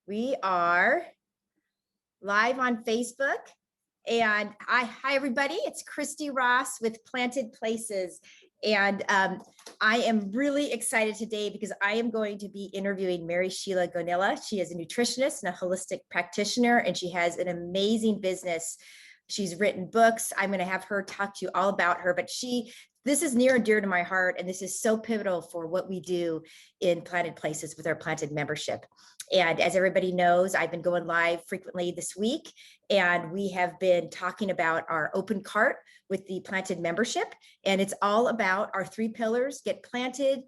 We are live on Facebook. And hi everybody, it's Christy Ross with Planted Places. And I am really excited today because I am going to be interviewing Mary Sheila Gonilla. She is a nutritionist and a holistic practitioner, and she has an amazing business. She's written books. I'm going to have her talk to you all about her, but this is near and dear to my heart, and this is so pivotal for what we do in Planted Places with our Planted membership. And as everybody knows, I've been going live frequently this week, and we have been talking about our open cart with the Planted membership. And it's all about our 3 pillars: get planted,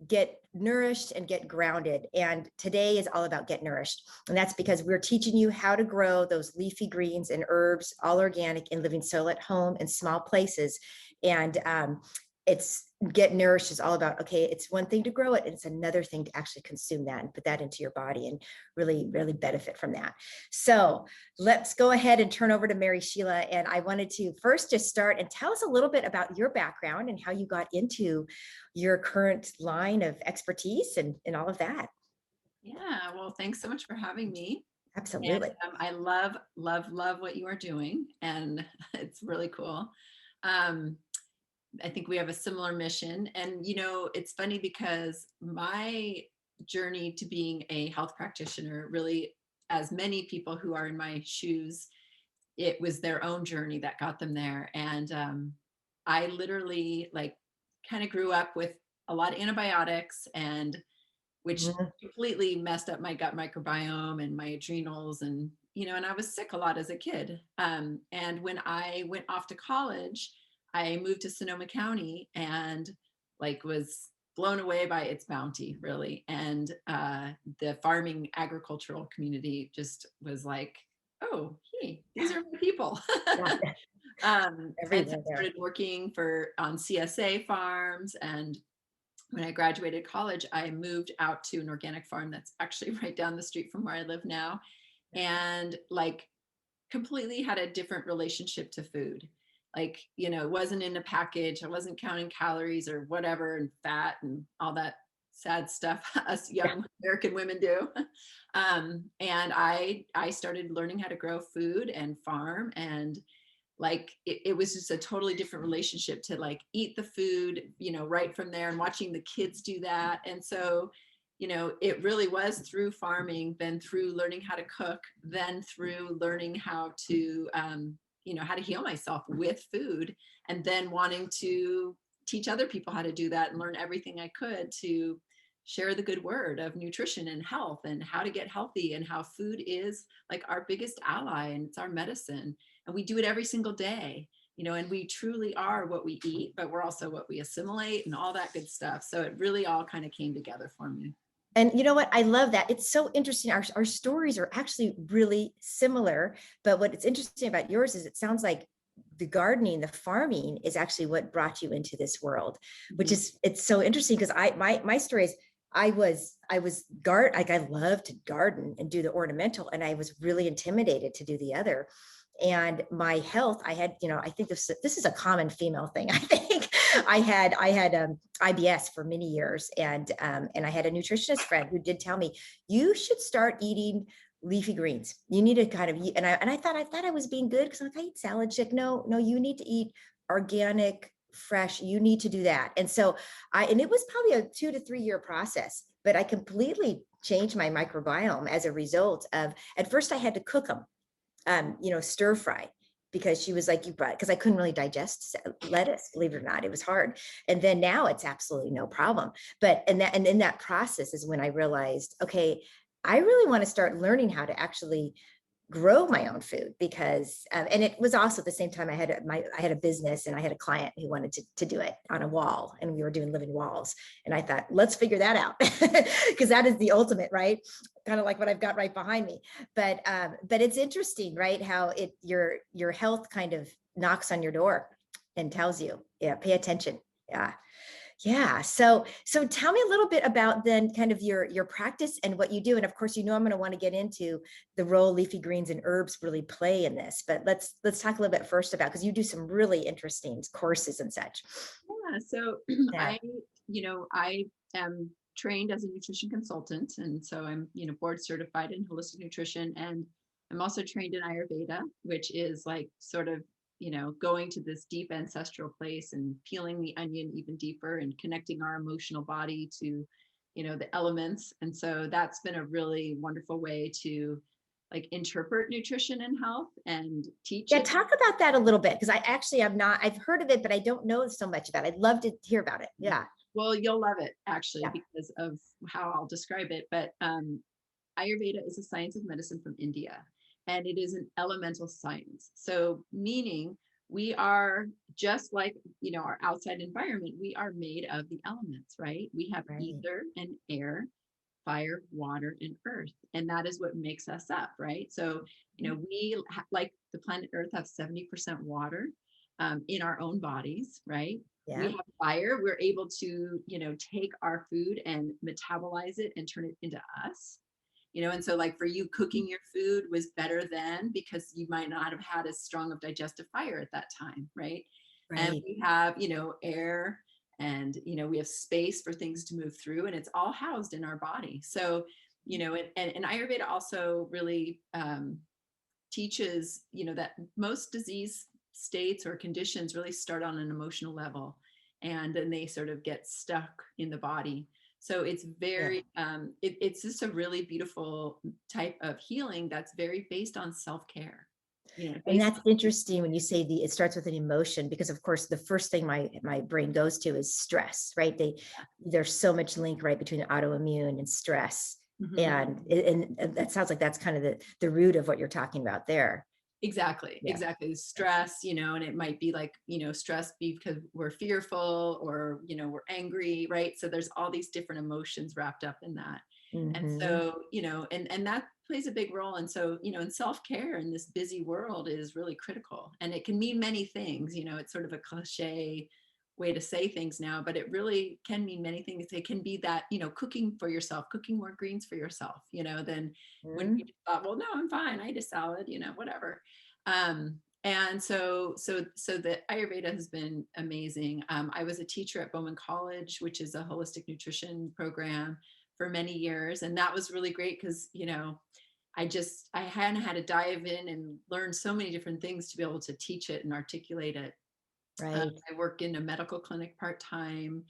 get nourished, and get grounded. And today is all about get nourished. And that's because we're teaching you how to grow those leafy greens and herbs, all organic, in living soil at home in small places. And it's get nourished is all about, okay, it's one thing to grow it, and it's another thing to actually consume that and put that into your body and really benefit from that. So let's go ahead and turn over to Mary Sheila. And I wanted to first just start and tell us a little bit about your background and how you got into your current line of expertise and all of that. Yeah, well, thanks so much for having me. Absolutely. And I love what you are doing, and it's really cool. Um, I think we have a similar mission. And, it's funny because my journey to being a health practitioner, really, as many people who are in my shoes, it was their own journey that got them there. And I literally kind of grew up with a lot of antibiotics, and which Mhm. completely messed up my gut microbiome and my adrenals, and I was sick a lot as a kid. And when I went off to college, I moved to Sonoma County and was blown away by its bounty, really. And the farming agricultural community just was like, oh, hey, these are my people. Yeah, And so everywhere I there. started working on CSA farms. And when I graduated college, I moved out to an organic farm that's actually right down the street from where I live now. And completely had a different relationship to food. It wasn't in a package. I wasn't counting calories or whatever, and fat and all that sad stuff us Yeah. young American women do. And I started learning how to grow food and farm, and it was just a totally different relationship to eat the food, right from there, and watching the kids do that. And so, it really was through farming, then through learning how to cook, then through learning how to, how to heal myself with food, and then wanting to teach other people how to do that and learn everything I could to share the good word of nutrition and health and how to get healthy, and how food is our biggest ally, and it's our medicine, and we do it every single day. And we truly are what we eat, but we're also what we assimilate and all that good stuff. So it really all kind of came together for me. And you know what? I love that. It's so interesting. Our stories are actually really similar. But what it's interesting about yours is it sounds like the gardening, the farming is actually what brought you into this world, which Mhm. is, it's so interesting because my story is I love to garden and do the ornamental, and I was really intimidated to do the other. And my health, I had, I think this is a common female thing. I think I had IBS for many years, and I had a nutritionist friend who did tell me you should start eating leafy greens. You need to kind of eat, and I thought I was being good because I'm like, I eat salad chick. No, you need to eat organic, fresh. You need to do that. And so and it was probably a 2 to 3 year process, but I completely changed my microbiome as a result of, at first I had to cook them, stir fry, because she was like, you brought, because I couldn't really digest lettuce, believe it or not, it was hard. And then now it's absolutely no problem. But, and in that process is when I realized, okay, I really want to start learning how to actually grow my own food, because and it was also at the same time I had a business, and I had a client who wanted to do it on a wall, and we were doing living walls, and I thought, let's figure that out, because that is the ultimate, right? Kind of like what I've got right behind me. But it's interesting, right, how your health kind of knocks on your door and tells you, yeah, pay attention. Yeah. Yeah. So tell me a little bit about then kind of your practice and what you do. And of course, I'm going to want to get into the role leafy greens and herbs really play in this. But let's talk a little bit first about, because you do some really interesting courses and such. Yeah. So Yeah. I am trained as a nutrition consultant, and so I'm, board certified in holistic nutrition, and I'm also trained in Ayurveda, which is like sort of, going to this deep ancestral place and peeling the onion even deeper and connecting our emotional body to, the elements. And so that's been a really wonderful way to like interpret nutrition and health and teach Yeah, it. talk about that a little bit, because I actually have not, I've heard of it, but I don't know so much about it. I'd love to hear about it. Yeah. Well, you'll love it actually Yeah. because of how I'll describe it. But Ayurveda is a science of medicine from India, and it is an elemental science. So, meaning we are just like, our outside environment, we are made of the elements, right? We have Right. ether and air, fire, water, and earth. And that is what makes us up, right? So, like the planet Earth, have 70% water in our own bodies, right? We Yeah. have fire. We're able to, take our food and metabolize it and turn it into us. And so like for you, cooking your food was better then because you might not have had as strong of digestive fire at that time, right? And Right. we have, air, and we have space for things to move through, and it's all housed in our body. So and Ayurveda also really teaches that most disease states or conditions really start on an emotional level, and then they sort of get stuck in the body. So it's Yeah. very it's just a really beautiful type of healing that's very based on self-care, And based that's interesting when you say it starts with an emotion, because of course the first thing my brain goes to is stress, right? There's so much link right between autoimmune and stress. on. And that sounds like that's kind of the root of what you're talking about there. Exactly, Yeah. exactly. Stress, and it might be like, stress because we're fearful or, we're angry, right? So there's all these different emotions wrapped up in that. And Hmm. so, and that plays a big role. And so, and self-care in this busy world is really critical. And it can mean many things, it's sort of a cliche way to say things now, but it really can mean many things. It can be that, cooking for yourself, cooking more greens for yourself, than when you just thought, well, no, I'm fine. I eat a salad, whatever. And so the Ayurveda has been amazing. I was a teacher at Bowman College, which is a holistic nutrition program, for many years, and that was really great because I hadn't had to dive in and learn so many different things to be able to teach it and articulate it. Right. I work in a medical clinic part-time,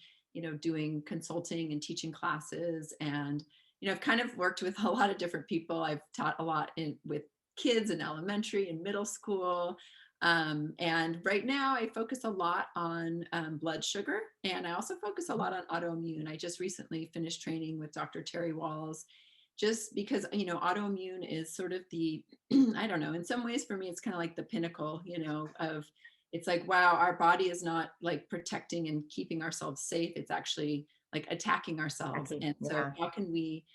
doing consulting and teaching classes. And, I've kind of worked with a lot of different people. I've taught a lot with kids in elementary and middle school. And right now I focus a lot on blood sugar, and I also focus a lot on autoimmune. I just recently finished training with Dr. Terry Walls, just because, autoimmune is sort of the, I don't know, in some ways for me, it's kind of like the pinnacle, of, it's like, wow, our body is not like protecting and keeping ourselves safe. It's actually like attacking ourselves. Exactly. And so Yeah. how can we,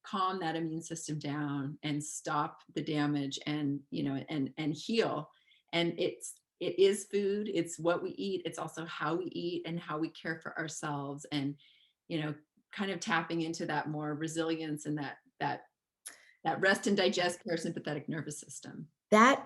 calm that immune system down and stop the damage and, and heal. And it is food. It's what we eat. It's also how we eat and how we care for ourselves, and, kind of tapping into that more resilience and that rest and digest parasympathetic nervous system.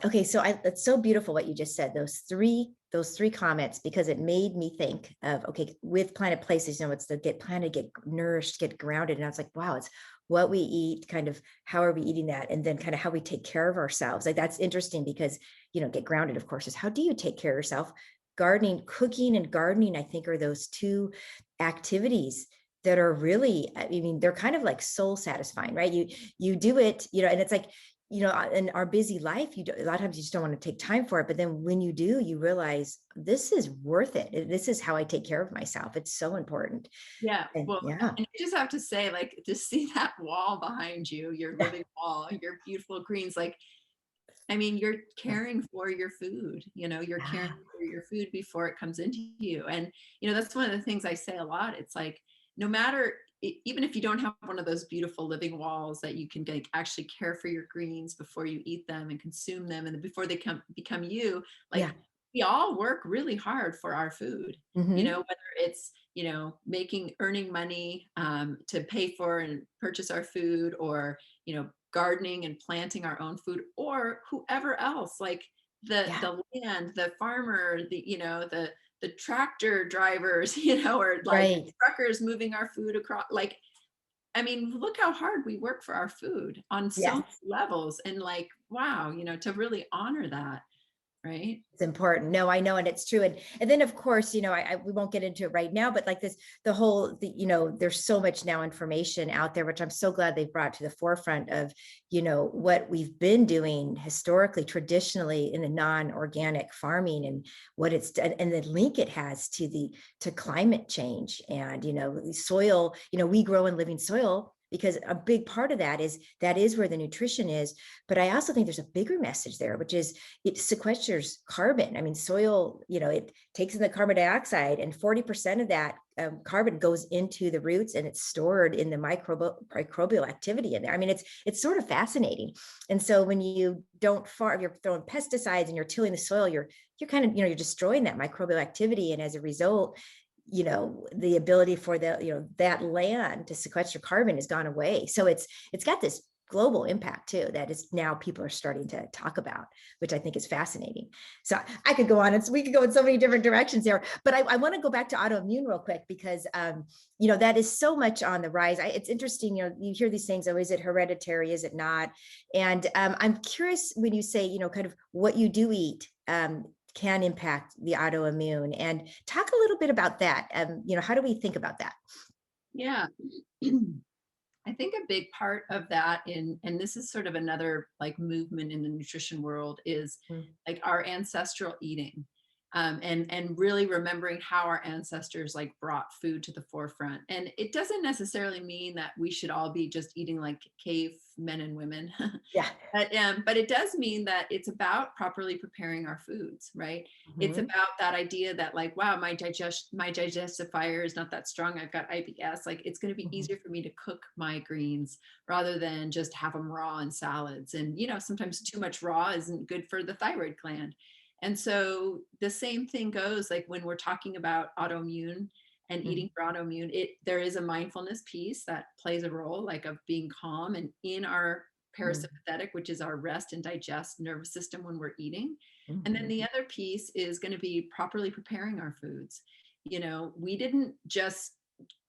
Okay, so that's so beautiful what you just said. Those three comments, because it made me think of, okay, with Planet Places, it's the get planet, get nourished, get grounded. And I was like, wow, it's what we eat, kind of how are we eating that, and then kind of how we take care of ourselves. Like that's interesting because get grounded, of course, is how do you take care of yourself? Gardening, cooking, and gardening, I think, are those two activities that are really, I mean, they're kind of like soul satisfying, right? You do it, and it's like, in our busy life, a lot of times you just don't want to take time for it. But then when you do, you realize this is worth it. This is how I take care of myself. It's so important. Yeah. And Well, yeah, and I just have to say, like, to see that wall behind you, your living wall, your beautiful greens, like, I mean, you're yeah, caring for your food, you're caring yeah, for your food before it comes into you. And, that's one of the things I say a lot. It's like, no matter, even if you don't have one of those beautiful living walls that you can like actually care for your greens before you eat them and consume them, and before they become you, yeah. like we all work really hard for our food, Hmm. whether it's, earning money to pay for and purchase our food, or, gardening and planting our own food, or whoever else, like the Yeah, the land, the farmer, the the tractor drivers, or like Right. truckers moving our food across. Like, I mean, look how hard we work for our food on so Yes. many levels. And like, wow, to really honor that, right? It's important. No, I know, and it's true. And then of course, we won't get into it right now, but like this, there's so much now information out there, which I'm so glad they've brought to the forefront of, what we've been doing historically, traditionally in the non-organic farming, and what it's done, and the link it has to climate change. And, the soil, we grow in living soil, because a big part of that is where the nutrition is. But I also think there's a bigger message there, which is it sequesters carbon. I mean, soil, it takes in the carbon dioxide, and 40% of that carbon goes into the roots, and it's stored in the microbial activity in there. I mean, it's sort of fascinating. And so when you don't farm, you're throwing pesticides and you're tilling the soil, you're kind of, you're destroying that microbial activity. And as a result, the ability for that land to sequester carbon has gone away. So it's got this global impact too, that is now people are starting to talk about, which I think is fascinating. So I could go on, and so we could go in so many different directions there, but I want to go back to autoimmune real quick, because that is so much on the rise. It's interesting, you hear these things, oh, is it hereditary, is it not? And I'm curious, when you say, kind of what you do eat can impact the autoimmune, and talk a little bit about that. How do we think about that? Yeah. I think a big part of that, and this is sort of another like movement in the nutrition world, is Mm. like our ancestral eating. And really remembering how our ancestors like brought food to the forefront. And it doesn't necessarily mean that we should all be just eating like cave men and women. Yeah. But it does mean that it's about properly preparing our foods, right? It's Mhm. about that idea that like, wow, my digestive fire is not that strong. I've got IBS. Like, it's going to be Mhm. easier for me to cook my greens rather than just have them raw in salads. And sometimes too much raw isn't good for the thyroid gland. And so the same thing goes like when we're talking about autoimmune and eating Mhm. for autoimmune, there is a mindfulness piece that plays a role, like of being calm and in our Mhm. parasympathetic, which is our rest and digest nervous system when we're eating. And then Mhm. the other piece is going to be properly preparing our foods. We didn't just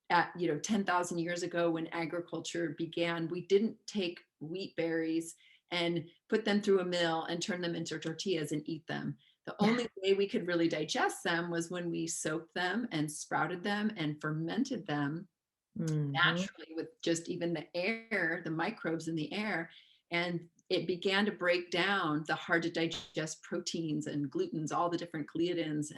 at 10,000 years ago when agriculture began, we didn't take wheat berries and put them through a mill and turn them into tortillas and eat them. The Yeah. only way we could really digest them was when we soaked them and sprouted them and fermented them Mhm. naturally with just even the air, the microbes in the air. And it began to break down the hard to digest proteins and glutens, all the different gliadins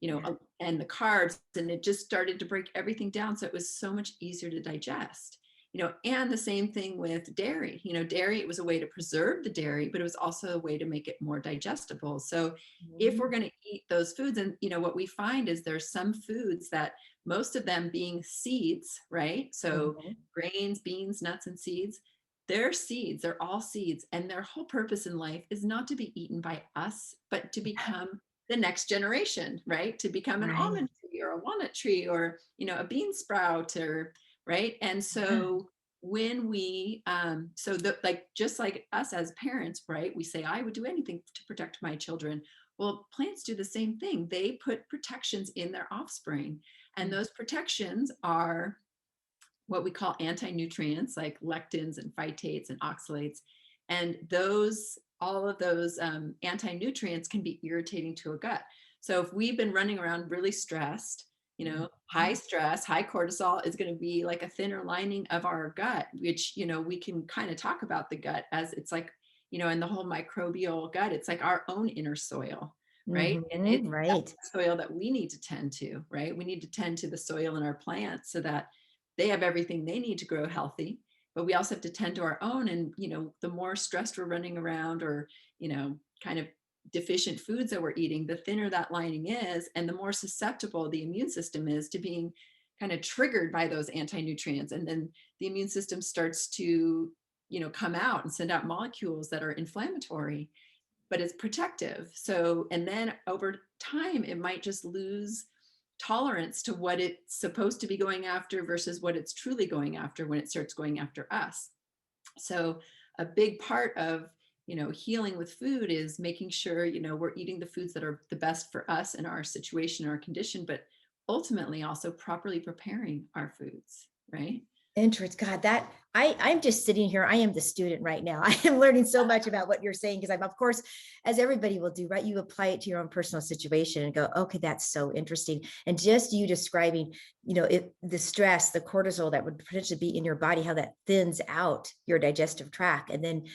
Yeah. and the carbs. And it just started to break everything down. So it was so much easier to digest. And the same thing with dairy. Dairy, it was a way to preserve the dairy, but it was also a way to make it more digestible. So if we're Mhm. going to eat those foods, and what we find is there's some foods that, most of them being seeds, right? So Mhm. grains, beans, nuts, and seeds, they're seeds. They're all seeds. And their whole purpose in life is not to be eaten by us, but to become the next generation, right? To become an Right. almond tree or a walnut tree or, a bean sprout or, right? And Yeah. so when we, like, just like us as parents, right? We say, I would do anything to protect my children. Well, plants do the same thing. They put protections in their offspring. And Mm. those protections are what we call anti-nutrients like lectins and phytates and oxalates. And all of those anti-nutrients can be irritating to a gut. So if we've been running around really stressed, high Mhm. stress, high cortisol is going to be like a thinner lining of our gut, which, we can kind of talk about the gut as it's like, in the whole microbial gut, it's like our own inner soil, right? And Mhm. it's that Right. soil that we need to tend to, right? We need to tend to the soil in our plants so that they have everything they need to grow healthy, but we also have to tend to our own. And the more stressed we're running around, or kind of deficient foods that we're eating, the thinner that lining is, and the more susceptible the immune system is to being kind of triggered by those anti-nutrients. And then the immune system starts to come out and send out molecules that are inflammatory, but it's protective. So, and then over time, it might just lose tolerance to what it's supposed to be going after versus what it's truly going after when it starts going after us. So, a big part of healing with food is making sure, we're eating the foods that are the best for us and our situation, our condition, but ultimately also properly preparing our foods, right? Interest, God, that I'm just sitting here. I am the student right now. I am learning so much about what you're saying because I'm, of course, as everybody will do, right? You apply it to your own personal situation and go, okay, that's so interesting. And just you describing, the stress, the cortisol that would potentially be in your body, how that thins out your digestive tract. And then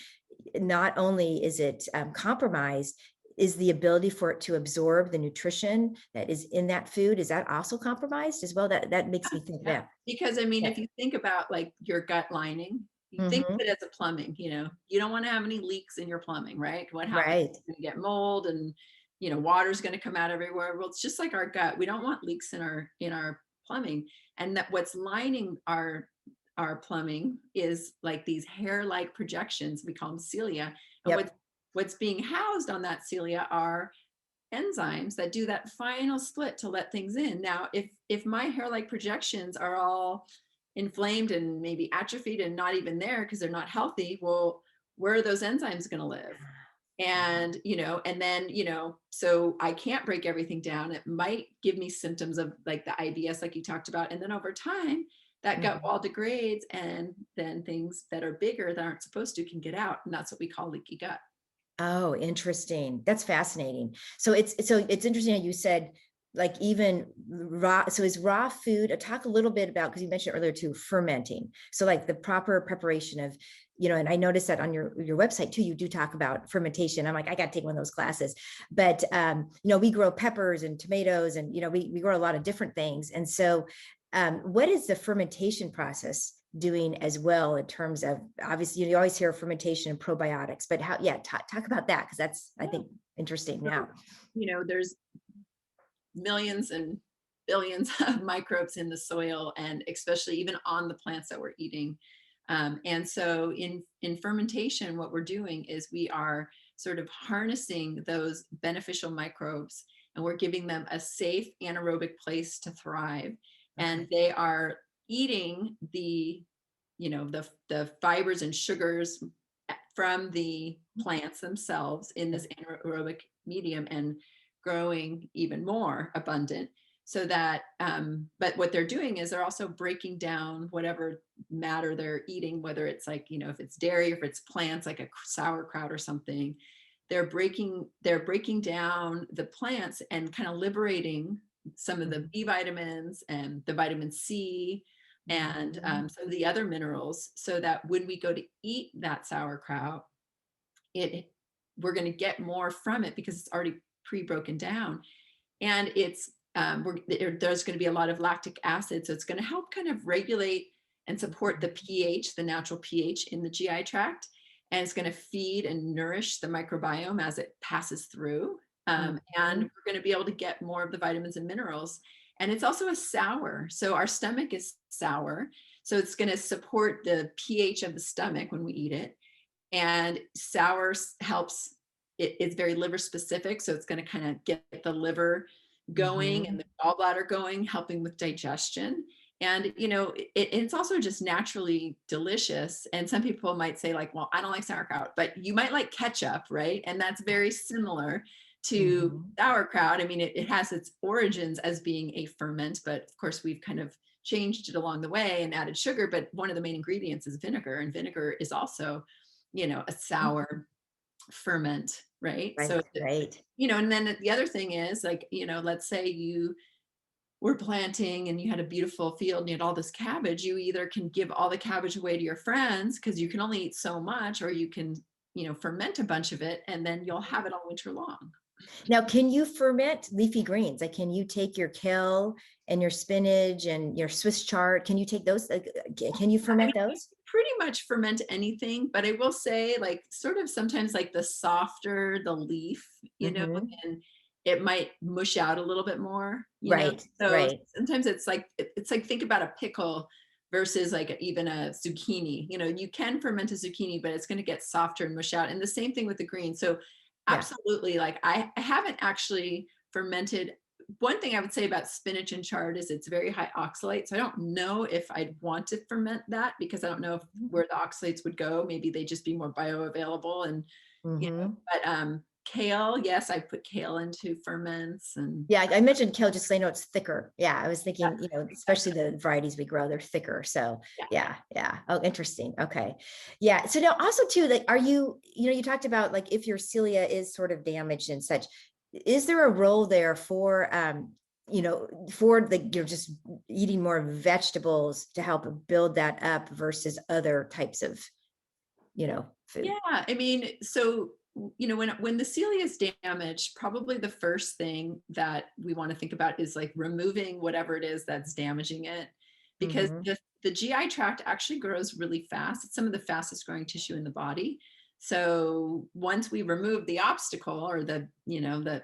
not only is it compromised, is the ability for it to absorb the nutrition that is in that food, is that also compromised as well? That makes me think Yeah. that. Because I mean, Yeah. if you think about like your gut lining, you think of Mm-hmm. it as a plumbing, you don't want to have any leaks in your plumbing, right? What happens? Right. You're going to get mold and, water's going to come out everywhere. Well, it's just like our gut. We don't want leaks in our plumbing. And that what's lining our plumbing is like these hair-like projections. We call them cilia. And Yep. what's being housed on that cilia are enzymes that do that final split to let things in. Now, if my hair-like projections are all inflamed and maybe atrophied and not even there because they're not healthy, well, where are those enzymes going to live? And and then so I can't break everything down. It might give me symptoms of like the IBS, like you talked about, and then over time, that gut Mhm. wall degrades, and then things that are bigger that aren't supposed to can get out, and that's what we call leaky gut. Oh, interesting. That's fascinating. So it's interesting how you said like even raw. So is raw food? Talk a little bit about because you mentioned earlier too fermenting. So like the proper preparation of, and I noticed that on your website too. You do talk about fermentation. I'm like, I got to take one of those classes. But we grow peppers and tomatoes, and we grow a lot of different things. And so, what is the fermentation process doing as well in terms of, obviously you always hear fermentation and probiotics, but how, yeah, talk about that because that's, I Yeah. think, interesting So, now. there's millions and billions of microbes in the soil, and especially even on the plants that we're eating. And so in fermentation, what we're doing is we are sort of harnessing those beneficial microbes, and we're giving them a safe anaerobic place to thrive. And Okay. they are eating the fibers and sugars from the plants themselves in this anaerobic medium and growing even more abundant, so that but what they're doing is they're also breaking down whatever matter they're eating, whether it's like if it's dairy, if it's plants like a sauerkraut or something. They're breaking down the plants and kind of liberating some of the Mhm. B vitamins and the vitamin C and Mhm. some of the other minerals, so that when we go to eat that sauerkraut, it we're going to get more from it because it's already pre-broken down. And there's going to be a lot of lactic acid, so it's going to help kind of regulate and support the pH, the natural pH in the GI tract, and it's going to feed and nourish the microbiome as it passes through. And Mhm. we're going to be able to get more of the vitamins and minerals. And it's also a sour, so our stomach is sour, so it's going to support the pH of the stomach when we eat it. And sour helps, it's very liver specific, so it's going to kind of get the liver going and Mhm. the gallbladder going, helping with digestion. And it's also just naturally delicious. And some people might say like, well, I don't like sauerkraut, but you might like ketchup, right? And that's very similar to Mhm. sauerkraut. I mean, it has its origins as being a ferment, but of course we've kind of changed it along the way and added sugar. But one of the main ingredients is vinegar, and vinegar is also a sour ferment, right? So, Right, right. and then the other thing is like, let's say you were planting and you had a beautiful field and you had all this cabbage. You either can give all the cabbage away to your friends because you can only eat so much, or you can, ferment a bunch of it and then you'll have it all winter long. Now, can you ferment leafy greens? Like, can you take your kale and your spinach and your Swiss chard? Can you take those? Like, can you I ferment mean, those? pretty much ferment anything, but I will say like sort of sometimes like the softer the leaf, Mhm. then it might mush out a little bit more. Right, So right. sometimes it's like think about a pickle versus like even a zucchini. You can ferment a zucchini, but it's going to get softer and mush out. And the same thing with the green. So Yeah. absolutely, like I haven't actually fermented. One thing I would say about spinach and chard is it's very high oxalate. So I don't know if I'd want to ferment that because I don't know if where the oxalates would go. Maybe they just be more bioavailable. And Hmm. But kale, yes, I put kale into ferments and Yeah, I mentioned kale just so I know it's thicker. Yeah, I was thinking, especially the varieties we grow, they're thicker. So yeah. yeah, yeah. Oh, interesting. Okay. Yeah. So now also too, like, are you, you talked about like if your cilia is sort of damaged and such, is there a role there for for the you're just eating more vegetables to help build that up versus other types of, food? Yeah, I mean, so when the cilia is damaged, probably the first thing that we want to think about is like removing whatever it is that's damaging it, because Hmm. the GI tract actually grows really fast. It's some of the fastest growing tissue in the body. So once we remove the obstacle or the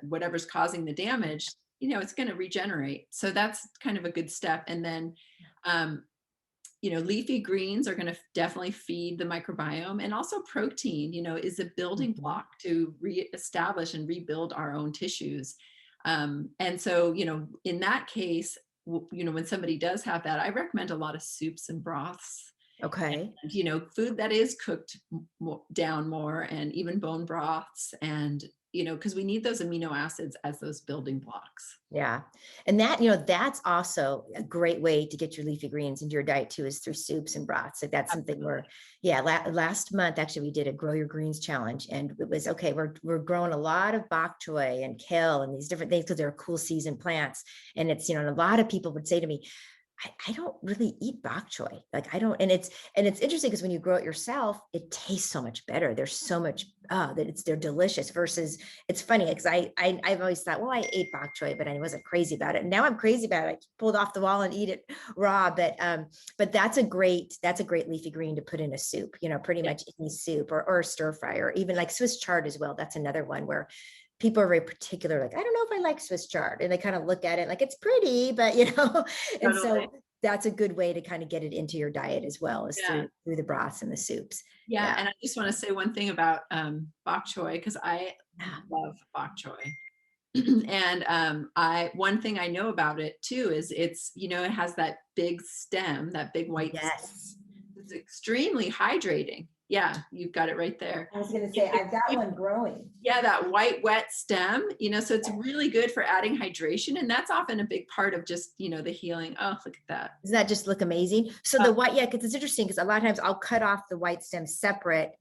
whatever's causing the damage, it's going to regenerate. So that's kind of a good step. And then um, leafy greens are going to definitely feed the microbiome, and also protein, is a building Hmm. block to reestablish and rebuild our own tissues. And so, in that case, when somebody does have that, I recommend a lot of soups and broths Okay. and, food that is cooked down more, and even bone broths, and, because we need those amino acids as those building blocks. Yeah. And that, that's also a great way to get your leafy greens into your diet too, is through soups and broths. Like that's something where, yeah, last month, actually, we did a grow your greens challenge, and it was, okay, we're growing a lot of bok choy and kale and these different things because they're cool season plants. And it's, and a lot of people would say to me, I don't really eat bok choy. Like I don't, and it's interesting because when you grow it yourself, it tastes so much better. There's so much that they're delicious versus it's funny because I've always thought, well, I ate bok choy, but I wasn't crazy about it. And now I'm crazy about it. I pulled off the wall and eat it raw. But that's a great leafy green to put in a soup, pretty much any soup or stir fry, or even like Swiss chard as well. That's another one where people are very particular, like, I don't know if I like Swiss chard. And they kind of look at it like it's pretty, but and Totally. so that's a good way to kind of get it into your diet as well, as Yeah. through the broths and the soups. Yeah. Yeah. And I just want to say one thing about bok choy, because I Yeah. love bok choy. And I one thing I know about it too is it has that big stem, that big white stem. Yes. It's extremely hydrating. Yeah, you've got it right there. I was going to say, It's I've got extremely, one growing. yeah, that white wet stem, so it's really good for adding hydration, and that's often a big part of just, the healing. Oh, look at that. Doesn't that just look amazing? So Uh, the white, yeah, because it's interesting because a lot of times I'll cut off the white stem separate.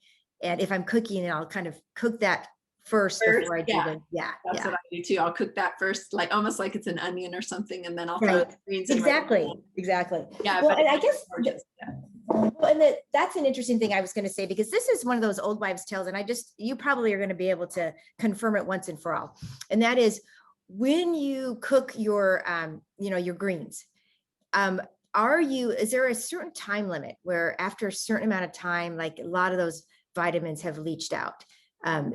And if I'm cooking, I'll kind of cook that first First, before I do yeah, the, yeah, that's what yeah. I do too. I'll cook that first, like almost like it's an onion or something, and then I'll throw Right. the greens in right Exactly. away. Exactly. Yeah, Well, but it and I looks guess gorgeous. Yeah. well, and that's an interesting thing I was going to say, because this is one of those old wives' tales, and you probably are going to be able to confirm it once and for all. And that is when you cook your greens, um, is there a certain time limit where after a certain amount of time, like a lot of those vitamins have leached out?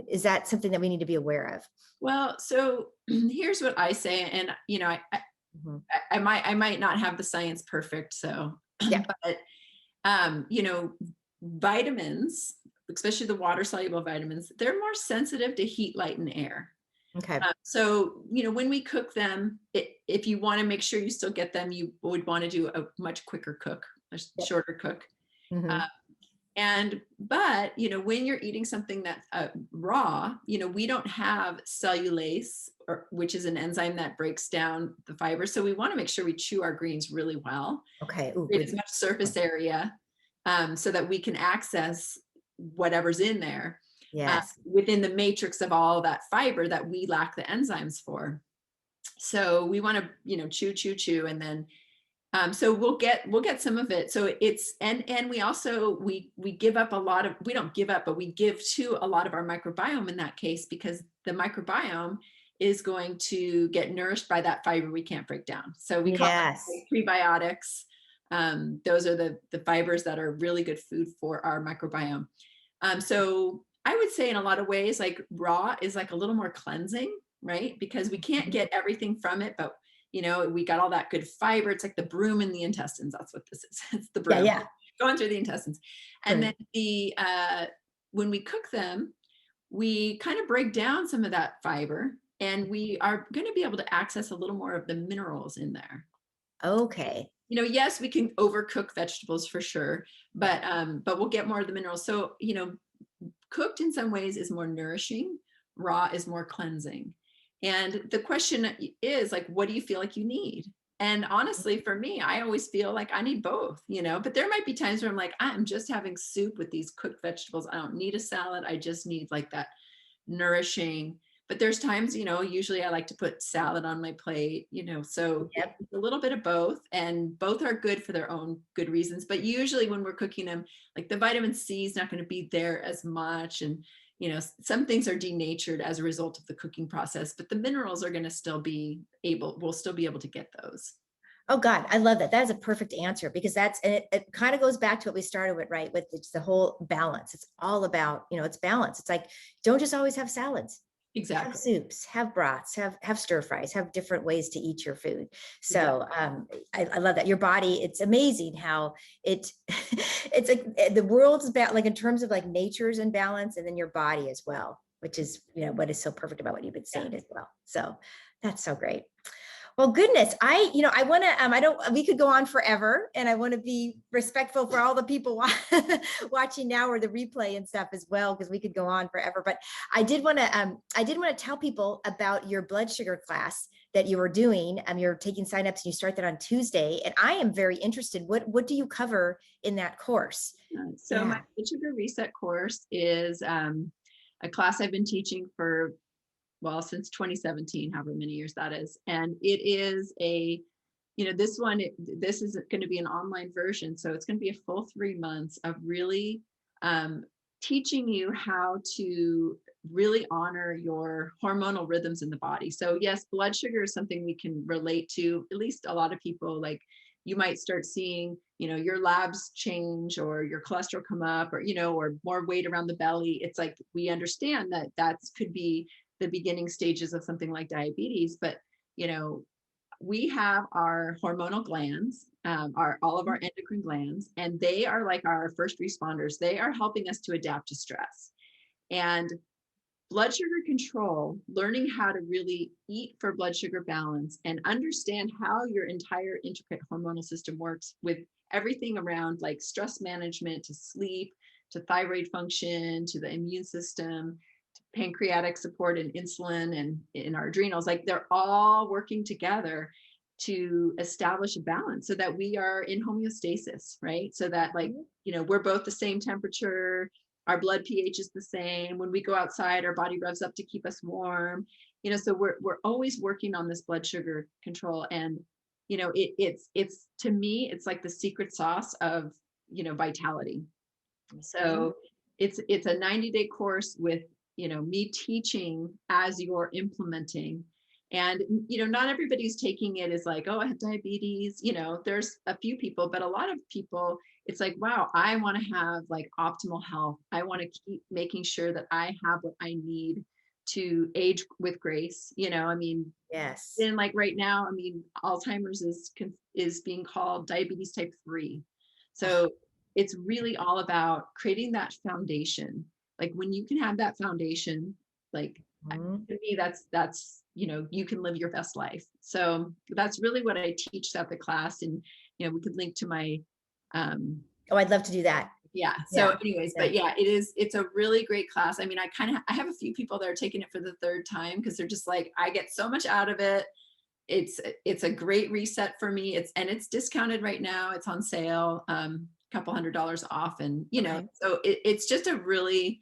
Is that something that we need to be aware of? Well, so here's what I say, and Mhm. I might not have the science perfect, so Yeah. but vitamins, especially the water soluble vitamins, they're more sensitive to heat, light, and air. Okay. So, when we cook them, if you want to make sure you still get them, you would want to do a much quicker cook, a Yep. shorter cook. Uh, Hmm. but when you're eating something that raw, we don't have cellulase, which is an enzyme that breaks down the fiber. So we want to make sure we chew our greens really well, Okay. Oh, create as good. much surface area, so that we can access whatever's in there Yes. within the matrix of all that fiber that we lack the enzymes for. So we want to, chew, chew, chew, and then so we'll get some of it. So it's and we also we give up a lot of, we don't give up, but we give to a lot of our microbiome in that case, because the microbiome is going to get nourished by that fiber we can't break down. So we call Yes. them prebiotics. Those are the fibers that are really good food for our microbiome. So I would say in a lot of ways, like raw is like a little more cleansing, right? Because we can't get everything from it, but we got all that good fiber. It's like the broom in the intestines. That's what this is. It's the Yeah. broom Yeah. going through the intestines. And then Good. when we cook them, we kind of break down some of that fiber, and we are going to be able to access a little more of the minerals in there. Okay. Yes, we can overcook vegetables for sure, Yeah. but we'll get more of the minerals. So, cooked in some ways is more nourishing, raw is more cleansing. And the question is like, what do you feel like you need? And honestly, for me, I always feel like I need both, but there might be times where I'm like, I'm just having soup with these cooked vegetables. I don't need a salad. I just need like that nourishing. But there's times, usually I like to put salad on my plate, so Yep. it's a little bit of both, and both are good for their own good reasons. But usually when we're cooking them, like the vitamin C is not going to be there as much. And, some things are denatured as a result of the cooking process, but the minerals are going to still be we'll still be able to get those. Oh God, I love that. That is a perfect answer, because it kind of goes back to what we started with, right? With the whole balance. It's all about, it's balance. It's like, don't just always have salads. Have Exactly. soups, have broths, have stir fries, have different ways to eat your food. So I love that. Your body, it's amazing how it's like the world's about, like in terms of like nature's in balance, and then your body as well, which is, what is so perfect about what you've been saying as well. So that's so great. Well, goodness, I want to, we could go on forever, and I want to be respectful for all the people watching now, or the replay and stuff as well, because we could go on forever. But I did want to tell people about your blood sugar class that you were doing. You're taking signups, and you start that on Tuesday. And I am very interested. What do you cover in that course? So my blood sugar reset course is a class I've been teaching for, since 2017, however many years that is. And it is this is going to be an online version. So it's going to be a full 3 months of really teaching you how to really honor your hormonal rhythms in the body. So yes, blood sugar is something we can relate to. At least a lot of people, like, you might start seeing, your labs change, or your cholesterol come up, or, or more weight around the belly. It's like, we understand that could be the beginning stages of something like diabetes. But, we have our hormonal glands, all of our endocrine glands, and they are like our first responders. They are helping us to adapt to stress. And blood sugar control, learning how to really eat for blood sugar balance and understand how your entire intricate hormonal system works, with everything around like stress management, to sleep, to thyroid function, to the immune system, pancreatic support and insulin, and in our adrenals, like they're all working together to establish a balance so that we are in homeostasis, right? So that, like, we're both the same temperature, our blood pH is the same. When we go outside, our body revs up to keep us warm, so we're always working on this blood sugar control. And it's to me, it's like the secret sauce of vitality. So it's a 90-day course with me teaching as you're implementing. And not everybody's taking it as like, oh, I have diabetes. There's a few people, but a lot of people, it's like, wow, I want to have like optimal health. I want to keep making sure that I have what I need to age with grace. Yes. And like right now, Alzheimer's is being called diabetes type 3. So it's really all about creating that foundation. Like, when you can have that foundation, like, to me, that's you can live your best life. So that's really what I teach at the class. And we could link to my I'd love to do that. So anyways, but it's a really great class. I have a few people that are taking it for the third time, because they're just like, I get so much out of it. It's a great reset for me. It's discounted right now. It's on sale, couple $100 off. And, so it's just a really,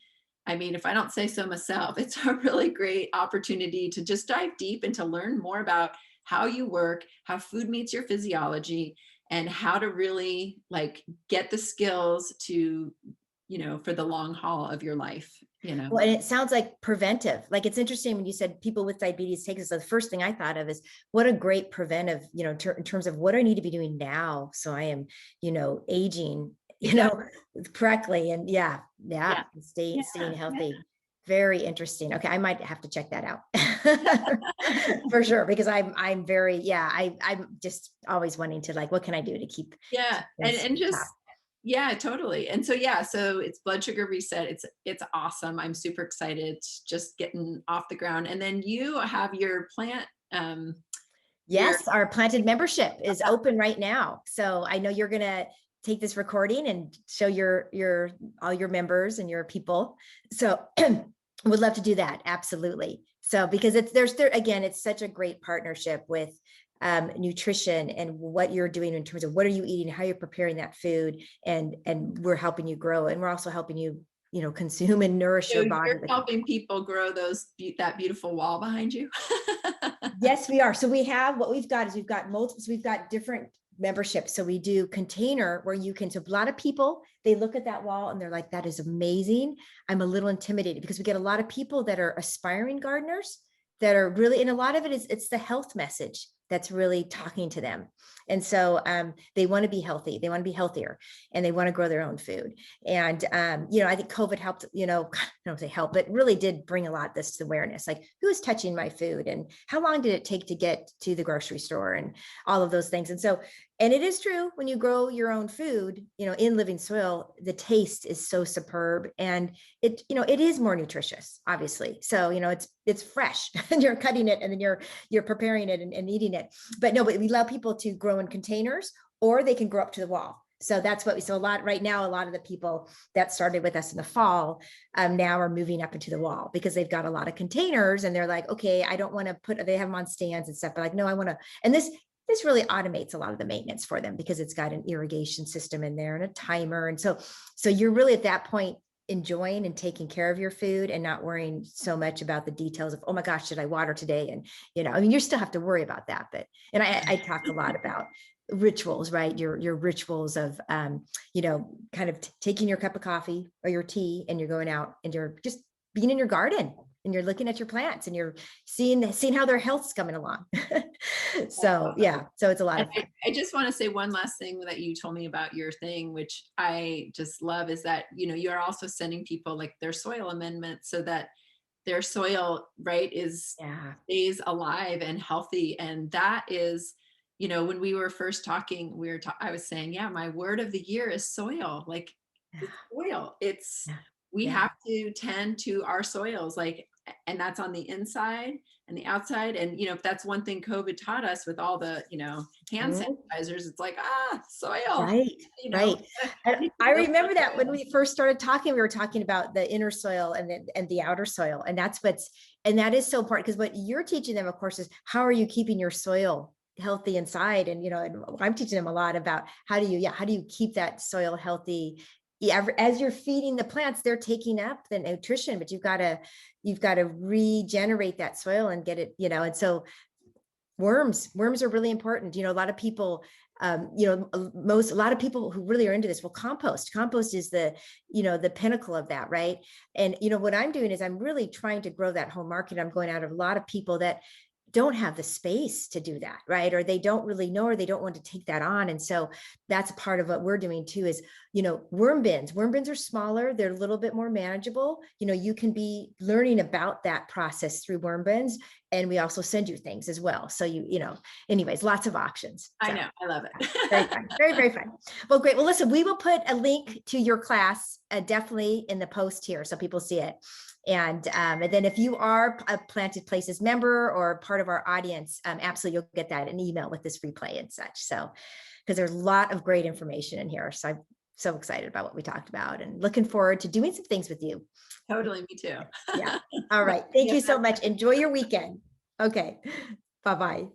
if I don't say so myself, it's a really great opportunity to just dive deep and to learn more about how you work, how food meets your physiology, and how to really like get the skills to, for the long haul of your life. Well, and it sounds like preventive. Like, it's interesting when you said people with diabetes take this. The first thing I thought of is, what a great preventive, in terms of what I need to be doing now, so I am, aging, correctly, and staying healthy. Very interesting. Okay, I might have to check that out for sure, because I'm very, I'm just always wanting to, like, what can I do to keep and just top? Yeah, totally. And so so it's blood sugar reset. It's awesome. I'm super excited, just getting off the ground. And then you have your plant. Yes, our planted membership is open right now. So I know you're gonna take this recording and show your all your members and your people. So would love to do that. Absolutely. So because again, it's such a great partnership with nutrition and what you're doing in terms of what are you eating, how you're preparing that food, and we're helping you grow, and we're also helping you, consume and nourish So your body. you're helping people grow that beautiful wall behind you. Yes, we are. So what we've got is we've got multiple, so we've got different memberships. So we do container where you can, so a lot of people, they look at that wall and they're like, that is amazing. I'm a little intimidated because we get a lot of people that are aspiring gardeners that are really, and a lot of it's the health message that's really talking to them. And so they want to be healthy, they want to be healthier, and they want to grow their own food. And, I think COVID helped, I don't know if they helped, but really did bring a lot of this awareness, like who's touching my food and how long did it take to get to the grocery store and all of those things. And so, and it is true, when you grow your own food, in living soil, the taste is so superb, and it is more nutritious, obviously. So, it's fresh and you're cutting it and then you're preparing it and eating it. But no, but we allow people to grow in containers, or they can grow up to the wall. So that's what so a lot right now, a lot of the people that started with us in the fall now are moving up into the wall because they've got a lot of containers and they're like, okay, I don't want to they have them on stands and stuff, but like, no, I want to, and this really automates a lot of the maintenance for them because it's got an irrigation system in there and a timer. And so you're really at that point enjoying and taking care of your food and not worrying so much about the details of, oh my gosh, did I water today? And, you still have to worry about that, but, and I talk a lot about rituals, right? Your rituals of, kind of taking your cup of coffee or your tea and you're going out and you're just being in your garden and you're looking at your plants and you're seeing how their health's coming along. So yeah, so it's a lot of fun. I just want to say one last thing that you told me about your thing, which I just love, is that, you're also sending people like their soil amendments so that their soil, right, stays alive and healthy. And that is, when we were first talking, I was saying, yeah, my word of the year is soil. Like, it's soil. We have to tend to our soils, and that's on the inside and the outside. And, if that's one thing COVID taught us with all the, hand sanitizers, it's like, soil. Right. Right. And I remember that when we first started talking, we were talking about the inner soil and the outer soil. And that is so important, because what you're teaching them, of course, is how are you keeping your soil healthy inside? And, and I'm teaching them a lot about how do you keep that soil healthy? Yeah, as you're feeding the plants, they're taking up the nutrition, but you've got to regenerate that soil and get it, and so worms are really important. A lot of people, a lot of people who really are into this will compost is the pinnacle of that. Right. And, what I'm doing is I'm really trying to grow that home market. I'm going out of a lot of people that don't have the space to do that, right? Or they don't really know, or they don't want to take that on. And so that's part of what we're doing too, is, worm bins are smaller. They're a little bit more manageable. You can be learning about that process through worm bins. And we also send you things as well. So anyways, lots of options. I know. I love it. Very fun. Very, very fun. Well, great. Well, listen, we will put a link to your class definitely in the post here, so people see it. And then if you are a Planted Places member or part of our audience, absolutely, you'll get that an email with this replay and such. So, because there's a lot of great information in here. So I'm so excited about what we talked about and looking forward to doing some things with you. Totally. Me too. Yeah. All right. Thank you so much. Enjoy your weekend. Okay. Bye-bye.